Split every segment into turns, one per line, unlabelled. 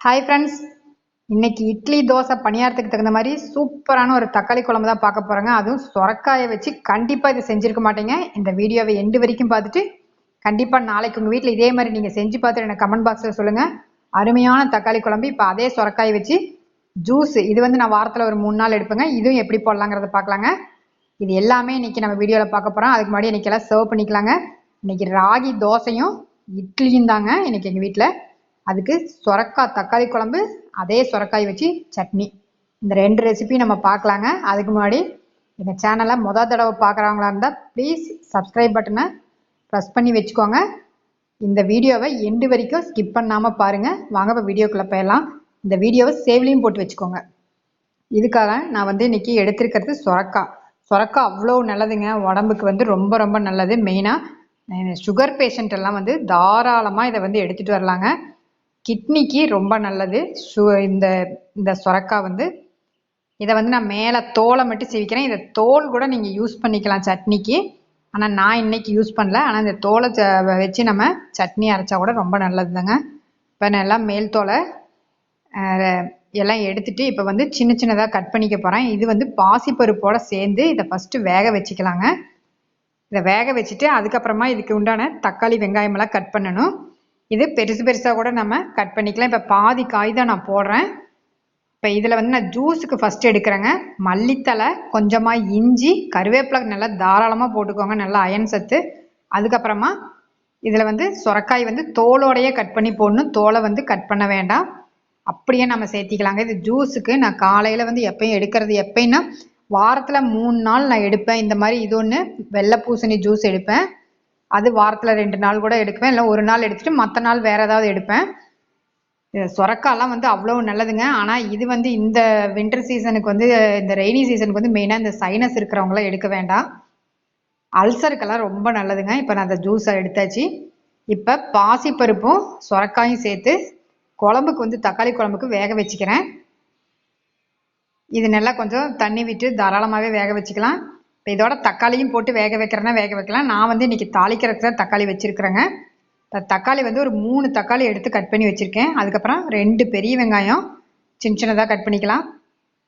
Hi friends, இன்னைக்கு இட்லி தோசை பணியாரத்துக்கு தகுந்த மாதிரி சூப்பரான ஒரு தக்காளி குழம்பு தான் பார்க்க போகிறோங்க. அதுவும் சொரக்காயை வச்சு கண்டிப்பாக இதை செஞ்சுருக்க மாட்டீங்க. இந்த வீடியோவை எண்டு வரைக்கும் பார்த்துட்டு கண்டிப்பாக நாளைக்கு உங்கள் வீட்டில் இதே மாதிரி நீங்கள் செஞ்சு பார்த்துட்டு எனக்கு கமெண்ட் பாக்ஸில் சொல்லுங்கள். அருமையான தக்காளி குழம்பு. இப்போ அதே சொரக்காயை வச்சு ஜூஸ், இது வந்து நான் வாரத்தில் ஒரு 3 நாள் எடுப்பேங்க. இதுவும் எப்படி போடலாங்கிறத பார்க்கலாங்க. இது எல்லாமே இன்னைக்கு நம்ம வீடியோவில் பார்க்க போகிறோம். அதுக்கு முன்னாடி இன்னைக்கு எல்லாம் சர்வ் பண்ணிக்கலாங்க. இன்னைக்கு ராகி தோசையும் இட்லியும் தாங்க இன்னைக்கு எங்கள் வீட்டில். அதுக்கு சொரக்காய் தக்காளி குழம்பு, அதே சொரக்காய் வச்சு சட்னி, இந்த 2 ரெசிபி நம்ம பார்க்கலாங்க. அதுக்கு முன்னாடி எங்கள் சேனலை தடவை பார்க்குறவங்களா இருந்தால் ப்ளீஸ் சப்ஸ்கிரைப் பட்டனை ப்ரெஸ் பண்ணி வச்சுக்கோங்க. இந்த வீடியோவை எண்டு வரைக்கும் ஸ்கிப் பண்ணாமல் பாருங்கள். வாங்க இப்போ வீடியோக்குள்ளே போயிடலாம். இந்த வீடியோவை சேவ்லையும் போட்டு வச்சுக்கோங்க. இதுக்காக நான் வந்து இன்றைக்கி எடுத்துருக்கிறது சொரக்காய் அவ்வளோ நல்லதுங்க. உடம்புக்கு வந்து ரொம்ப ரொம்ப நல்லது. மெயினாக சுகர் பேஷண்ட் எல்லாம் வந்து தாராளமாக இதை வந்து எடுத்துகிட்டு வரலாங்க. கிட்னிக்கு ரொம்ப நல்லது. இந்த சொரக்காய் வந்து இதை வந்து நான் மேலே தோலை மட்டும் சீவிக்கிறேன். இதை தோல் கூட நீங்கள் யூஸ் பண்ணிக்கலாம் சட்னிக்கு. ஆனால் நான் இன்னைக்கு யூஸ் பண்ணல. ஆனால் இந்த தோலை வச்சு நம்ம சட்னி அரைச்சா கூட ரொம்ப நல்லதுதாங்க. இப்போ நான் எல்லாம் மேல் தோலை எல்லாம் எடுத்துட்டு இப்போ வந்து சின்ன சின்னதாக கட் பண்ணிக்க போகிறேன். இது வந்து பாசிப்பருப்போடு சேர்ந்து இதை ஃபஸ்ட்டு வேக வச்சுக்கலாங்க. இதை வேக வச்சுட்டு அதுக்கப்புறமா இதுக்கு உண்டான தக்காளி வெங்காயமெல்லாம் கட் பண்ணணும். இது பெருசு பெருசாக கூட நம்ம கட் பண்ணிக்கலாம். இப்போ பாதி காய் தான் நான் போடுறேன். இப்போ இதில் வந்து நான் ஜூஸுக்கு ஃபஸ்ட்டு எடுக்கிறேங்க. மல்லித்தலை, கொஞ்சமாக இஞ்சி, கருவேப்பிலை நல்லா தாராளமாக போட்டுக்கோங்க, நல்லா அயன் சத்து. அதுக்கப்புறமா இதில் வந்து சொரக்காய் வந்து தோலோடையே கட் பண்ணி போடணும். தோலை வந்து கட் பண்ண வேண்டாம், அப்படியே நம்ம சேர்த்திக்கலாங்க. இது ஜூஸுக்கு நான் காலையில் வந்து எப்பயும் எடுக்கிறது எப்படின்னா வாரத்தில் 3 நாள் நான் எடுப்பேன். இந்த மாதிரி இது ஒன்று வெள்ளை பூசணி ஜூஸ் எடுப்பேன். அது வாரத்தில் 2 நாள் கூட எடுப்பேன். இல்லை ஒரு நாள் எடுத்துட்டு மற்ற நாள் வேறு ஏதாவது எடுப்பேன். சொரக்காயெல்லாம் வந்து அவ்வளோ நல்லதுங்க. ஆனால் இது வந்து இந்த வின்டர் சீசனுக்கு வந்து, இந்த ரெய்னி சீசனுக்கு வந்து மெயினாக இந்த சைனஸ் இருக்கிறவங்களாம் எடுக்க வேண்டாம். அல்சருக்கெல்லாம் ரொம்ப நல்லதுங்க. இப்போ நான் அந்த ஜூஸை எடுத்தாச்சு. இப்போ பாசிப்பருப்பும் சொரக்காயும் சேர்த்து குழம்புக்கு வந்து தக்காளி குழம்புக்கு வேக வச்சுக்கிறேன். இது நல்லா கொஞ்சம் தண்ணி விட்டு தாராளமாகவே வேக வச்சுக்கலாம். இப்போ இதோட தக்காளியும் போட்டு வேக வைக்கிறேன்னா வேக வைக்கலாம். நான் வந்து இன்றைக்கி தாளிக்கிறதுக்கு தான் தக்காளி வச்சுருக்குறேங்க. தக்காளி வந்து ஒரு 3 தக்காளி எடுத்து கட் பண்ணி வச்சுருக்கேன். அதுக்கப்புறம் 2 பெரிய வெங்காயம் சின்ன சின்னதாக கட் பண்ணிக்கலாம்.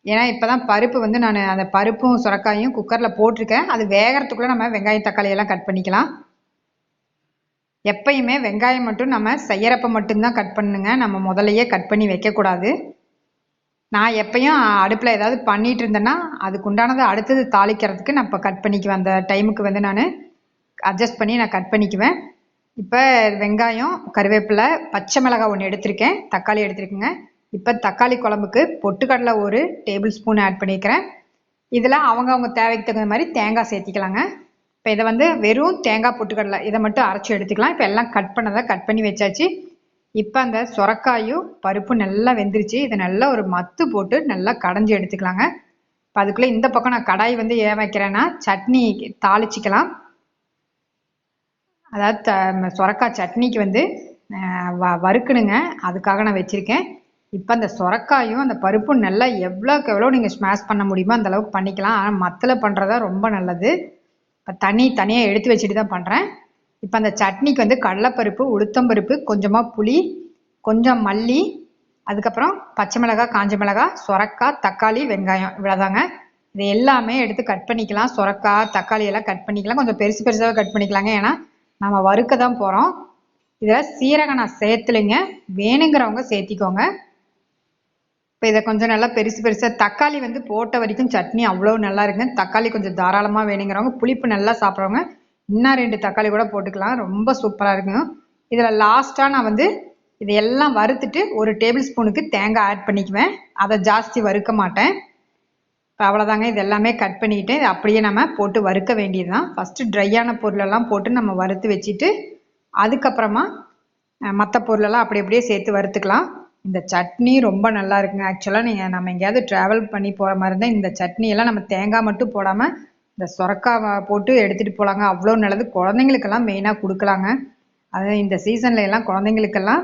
ஏன்னா இப்போ தான் பருப்பு வந்து நான் அந்த பருப்பும் சுரக்காயும் குக்கரில் போட்டிருக்கேன். அது வேகிறதுக்குள்ளே நம்ம வெங்காயம் தக்காளியெல்லாம் கட் பண்ணிக்கலாம். எப்பயுமே வெங்காயம் மட்டும் நம்ம செய்யறப்ப மட்டும்தான் கட் பண்ணுங்க. நம்ம முதலையே கட் பண்ணி வைக்கக்கூடாது. நான் எப்பயும் அடுப்பில் ஏதாவது பண்ணிட்டு இருந்தேன்னா அதுக்கு உண்டானது அடுத்தது தாளிக்கிறதுக்கு நான் இப்போ கட் பண்ணிக்குவேன். அந்த டைமுக்கு வந்து நான் அட்ஜஸ்ட் பண்ணி நான் கட் பண்ணிக்குவேன். இப்போ வெங்காயம், கருவேப்பிலை, பச்சை மிளகாய் 1 எடுத்திருக்கேன், தக்காளி எடுத்திருக்கேங்க. இப்போ தக்காளி குழம்புக்கு பொட்டுக்கடலை 1 டேபிள் ஸ்பூன் ஆட் பண்ணிக்கிறேன். இதில் அவங்கவுங்க தேவைக்கு தகுந்த மாதிரி தேங்காய் சேர்த்திக்கலாங்க. இப்போ இதை வந்து வெறும் தேங்காய் பொட்டுக்கடலை இதை மட்டும் அரைச்சி எடுத்துக்கலாம். இப்போ எல்லாம் கட் பண்ணி வச்சாச்சு. இப்போ அந்த சொரக்காயும் பருப்பு நல்லா வெந்துருச்சு. இதை நல்லா ஒரு மத்து போட்டு நல்லா கடைஞ்சி எடுத்துக்கலாங்க. இப்போ அதுக்குள்ளே இந்த பக்கம் நான் கடாய் வந்து ஏன் வைக்கிறேன்னா சட்னி தாளிச்சிக்கலாம். அதாவது சொரக்காய் சட்னிக்கு வந்து வறுக்கணுங்க, அதுக்காக நான் வச்சுருக்கேன். இப்போ அந்த சொரக்காயும் அந்த பருப்பும் நல்லா எவ்வளோக்கு எவ்வளோ நீங்கள் ஸ்மாஷ் பண்ண முடியுமோ அந்த அளவுக்கு பண்ணிக்கலாம். ஆனால் மத்தில் பண்ணுறதா ரொம்ப நல்லது. இப்போ தனியாக எடுத்து வச்சுட்டு தான் பண்ணுறேன். இப்போ அந்த சட்னிக்கு வந்து கடலைப்பருப்பு, உளுத்தம்பருப்பு, கொஞ்சமாக புளி, கொஞ்சம் மல்லி, அதுக்கப்புறம் பச்சை மிளகாய், காஞ்ச மிளகாய், சொரக்காய், தக்காளி, வெங்காயம், இவ்வளோதாங்க. இது எல்லாமே எடுத்து கட் பண்ணிக்கலாம். சொரக்காய் தக்காளி எல்லாம் கட் பண்ணிக்கலாம். கொஞ்சம் பெருசு பெருசாக கட் பண்ணிக்கலாங்க, ஏன்னா நம்ம வறுக்க தான் போகிறோம். இதில் சீரகம் நான் சேர்த்துலைங்க, வேணுங்கிறவங்க சேர்த்திக்கோங்க. இப்போ இதை கொஞ்சம் நல்லா பெருசாக தக்காளி வந்து போட்ட வரைக்கும் சட்னி அவ்வளோ நல்லா இருக்குங்க. தக்காளி கொஞ்சம் தாராளமாக வேணுங்கிறவங்க, புளிப்பு நல்லா சாப்பிட்றவங்க இன்னும் 2 தக்காளி கூட போட்டுக்கலாம். ரொம்ப சூப்பராக இருக்கும். இதில் லாஸ்ட்டாக நான் வந்து இதையெல்லாம் வறுத்துட்டு 1 டேபிள் ஸ்பூனுக்கு தேங்காய் ஆட் பண்ணிக்குவேன். அதை ஜாஸ்தி வறுக்க மாட்டேன். இப்போ அவ்வளோதாங்க. இது எல்லாமே கட் பண்ணிக்கிட்டு இதை அப்படியே நம்ம போட்டு வறுக்க வேண்டியது தான். ஃபஸ்ட்டு ட்ரையான பொருளெல்லாம் போட்டு நம்ம வறுத்து வச்சுட்டு அதுக்கப்புறமா மற்ற பொருளெல்லாம் அப்படியே சேர்த்து வறுத்துக்கலாம். இந்த சட்னி ரொம்ப நல்லா இருக்குங்க. ஆக்சுவலாக நம்ம எங்கேயாவது ட்ராவல் பண்ணி போகிற மாதிரி இருந்தால் இந்த சட்னியெல்லாம் நம்ம தேங்காய் மட்டும் போடாமல் இந்த சொரக்காய் போட்டு எடுத்துகிட்டு போகலாங்க. அவ்வளோ நல்லது. குழந்தைங்களுக்கெல்லாம் மெயினாக கொடுக்கலாங்க. அது இந்த சீசனில் எல்லாம் குழந்தைங்களுக்கெல்லாம்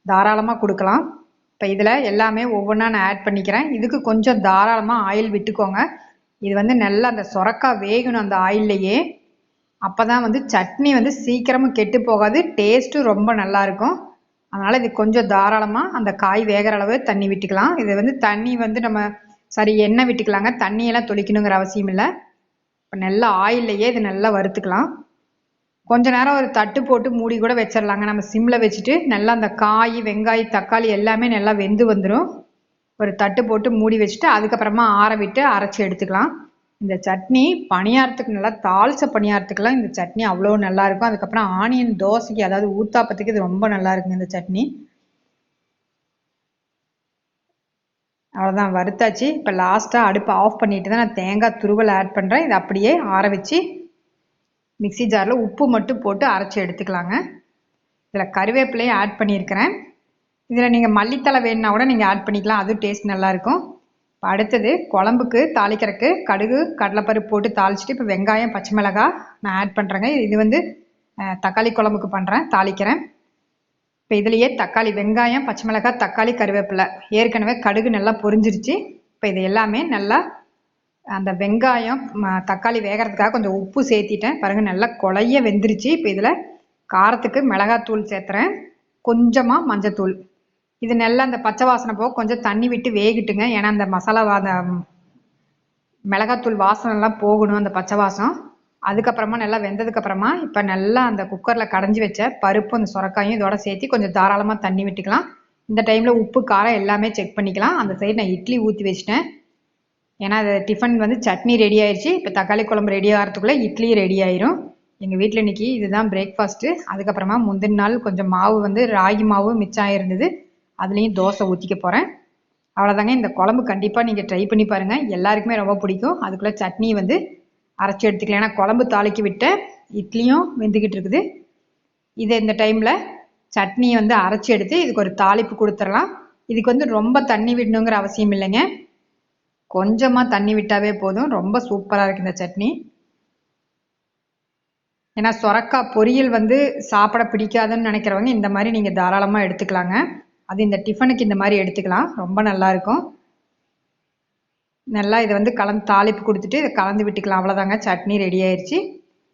தாராளமாக கொடுக்கலாம். இப்போ இதில் எல்லாமே ஒவ்வொன்றா நான் ஆட் பண்ணிக்கிறேன். இதுக்கு கொஞ்சம் தாராளமாக ஆயில் விட்டுக்கோங்க. இது வந்து நல்லா அந்த சொரக்காய் வேகணும் அந்த ஆயில்லையே. அப்போ தான் வந்து சட்னி வந்து சீக்கிரமும் கெட்டு போகாது, டேஸ்ட்டும் ரொம்ப நல்லாயிருக்கும். அதனால் இது கொஞ்சம் தாராளமாக அந்த காய் வேகிற அளவு தண்ணி விட்டுக்கலாம். இது வந்து தண்ணி வந்து நம்ம எண்ணெய் விட்டுக்கலாங்க, தண்ணியெல்லாம் தொளிக்கணுங்கிற அவசியம் இல்லை. இப்போ நல்லா ஆயில்லையே இது நல்லா வறுத்துக்கலாம். கொஞ்ச நேரம் ஒரு தட்டு போட்டு மூடி கூட வச்சிடலாங்க. நம்ம சிம்மில் வச்சுட்டு நல்லா அந்த காய் வெங்காயம் தக்காளி எல்லாமே நல்லா வெந்து வந்துடும். ஒரு தட்டு போட்டு மூடி வச்சுட்டு அதுக்கப்புறமா ஆற விட்டு அரைச்சி எடுத்துக்கலாம். இந்த சட்னி பணியாரத்துக்கு நல்லா தாளிச்ச பணியாரத்துக்குலாம் இந்த சட்னி அவ்வளோ நல்லாயிருக்கும். அதுக்கப்புறம் ஆனியன் தோசைக்கு அதாவது ஊத்தாப்பத்துக்கு இது ரொம்ப நல்லா இருக்குங்க இந்த சட்னி. அவ்வளோதான் வறுத்தாச்சு. இப்போ லாஸ்ட்டாக அடுப்பை ஆஃப் பண்ணிட்டு தான் நான் தேங்காய் துருவல் ஆட் பண்ணுறேன். இதை அப்படியே ஆற வச்சு மிக்சி ஜாரில் உப்பு மட்டும் போட்டு அரைச்சி எடுத்துக்கலாங்க. இதில் கருவேப்பிலையும் ஆட் பண்ணியிருக்கிறேன். இதில் நீங்கள் மல்லித்தலை வேணுன்னா கூட நீங்கள் ஆட் பண்ணிக்கலாம், அதுவும் டேஸ்ட் நல்லாயிருக்கும். இப்போ அடுத்தது குழம்புக்கு தாளிக்கிறதுக்கு கடுகு கடலைப்பருப்பு போட்டு தாளிச்சிட்டு இப்போ வெங்காயம் பச்சை மிளகாய் நான் ஆட் பண்ணுறேங்க. இது வந்து தக்காளி குழம்புக்கு பண்ணுறேன், தாளிக்கிறேன். இப்போ இதுலேயே தக்காளி வெங்காயம் பச்சை மிளகாய் தக்காளி கருவேப்பிலை ஏற்கனவே கடுகு நல்லா பொரிஞ்சிருச்சு. இப்போ இது எல்லாமே நல்லா அந்த வெங்காயம் தக்காளி வேகிறதுக்காக கொஞ்சம் உப்பு சேர்த்திட்டேன் பாருங்கள், நல்லா கொலைய வெந்துருச்சு. இப்போ இதில் காரத்துக்கு மிளகாத்தூள் சேர்த்துறேன், கொஞ்சமாக மஞ்சத்தூள். இது நல்லா அந்த பச்சை வாசனை போக கொஞ்சம் தண்ணி விட்டு வேகிட்டுங்க. ஏன்னா அந்த மசாலா அந்த மிளகாத்தூள் வாசனைலாம் போகணும், அந்த பச்சை வாசம். அதுக்கப்புறமா நல்லா வெந்ததுக்கப்புறமா இப்போ நல்லா அந்த குக்கரில் கடைஞ்சி வச்ச பருப்பு அந்த சுரக்காயும் இதோட சேர்த்து கொஞ்சம் தாராளமாக தண்ணி விட்டுக்கலாம். இந்த டைமில் உப்பு காரம் எல்லாமே செக் பண்ணிக்கலாம். அந்த சைடு நான் இட்லி ஊற்றி வச்சிட்டேன். ஏன்னா அது டிஃபன் வந்து சட்னி ரெடி ஆயிடுச்சு. இப்போ தக்காளி குழம்பு ரெடி ஆகிறதுக்குள்ளே இட்லி ரெடி ஆயிரும். எங்கள் வீட்டில் இன்றைக்கி இதுதான் பிரேக்ஃபாஸ்ட்டு. அதுக்கப்புறமா முந்தின நாள் கொஞ்சம் மாவு வந்து ராகி மாவு மிச்சம் ஆயிருந்தது, அதுலேயும் தோசை ஊற்றிக்க போகிறேன். அவ்வளோதாங்க. இந்த குழம்பு கண்டிப்பாக நீங்கள் ட்ரை பண்ணி பாருங்கள், எல்லாருக்குமே ரொம்ப பிடிக்கும். அதுக்குள்ளே சட்னி வந்து அரைச்சி எடுத்துக்கலாம். ஏன்னா குழம்பு தாளிக்கி விட்டு இட்லியும் வெந்துக்கிட்டு இருக்குது. இதை இந்த டைமில் சட்னியை வந்து அரைச்சி எடுத்து இதுக்கு ஒரு தாளிப்பு கொடுத்துடலாம். இதுக்கு வந்து ரொம்ப தண்ணி விடணுங்கிற அவசியம் இல்லைங்க, கொஞ்சமாக தண்ணி விட்டாவே போதும். ரொம்ப சூப்பராக இருக்குது இந்த சட்னி. ஏன்னா சொரக்காய் பொரியல் வந்து சாப்பிட பிடிக்காதுன்னு நினைக்கிறவங்க இந்த மாதிரி நீங்கள் தாராளமாக எடுத்துக்கலாங்க. அது இந்த டிஃபனுக்கு இந்த மாதிரி எடுத்துக்கலாம், ரொம்ப நல்லாயிருக்கும். நல்லா இதை வந்து கலந்து தாளிப்பு கொடுத்துட்டு இதை கலந்து விட்டுக்கலாம். அவ்வளோதாங்க, சட்னி ரெடி ஆயிடுச்சு.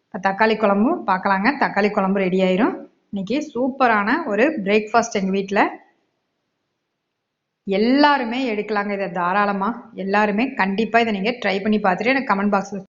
இப்போ தக்காளி குழம்பும் பார்க்கலாங்க. தக்காளி குழம்பு ரெடி ஆயிரும். இன்றைக்கி சூப்பரான ஒரு பிரேக்ஃபாஸ்ட் எங்கள் வீட்டில். எல்லாருமே எடுக்கலாங்க இதை தாராளமாக. எல்லாருமே கண்டிப்பாக இதை நீங்கள் ட்ரை பண்ணி பார்த்துட்டு எனக்கு கமெண்ட் பாக்ஸில்